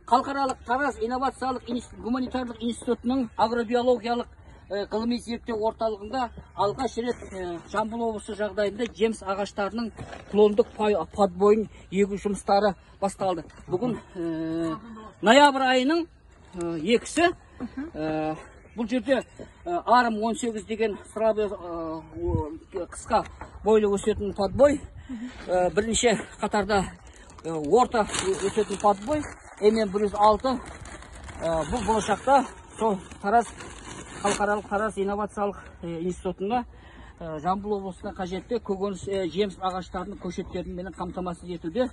Халықаралық Тараз инновациялық гуманитарлық институтының агробиологиялық ғылыми зерттеу орталығында алғаш рет Жамбыл облысы жағдайында жеміс ағаштарының клондық подбойын егу жұмыстары басталды. Бүгін ноябрь айының 2-сі. Бұл жерде арым 18 деген қысқа бойлы өсетін подбой, бірінші қатарда орта өсетін подбой, емен 106. Бұл болашақта сол халықаралық Тараз инновациялық институтына Жамбыл облысына қажетті көкөніс жеміс ағаштарының көшеттерімен қамтамасыз етуде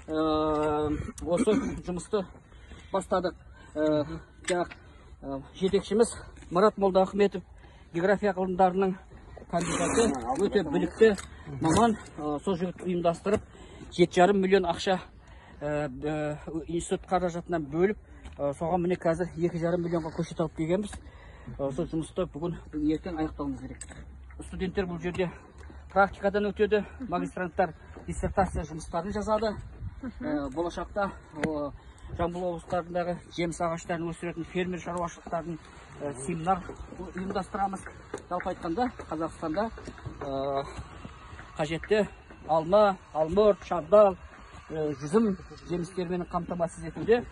осы жұмысты бастадық. Жетекшіміз Марат Молдахметов география ғылымдарының кандидаты, өте білікті маман. Сол жігіт ұйымдастырып 7,5 миллион ақша институт қаражатынан бөліп, соған міне қазір 2,5 миллионға көшет алып келгенбіз. Сол жұмысты бүгін ертең аяқтауымыз керек. Студенттер бұл жерде практикадан өтеді, магистранттар диссертация жұмыстарын жазады. Болашақта Жамбыл облыстарындағы жеміс ағаштарын өсіретін фермер шаруашылықтарын семинар ұйымдастырамыз. Жалпы айтқанда Қазақстанда қажетті алма, алмұрт, шабдал, жүзім жемістермен қамтамасыз етуде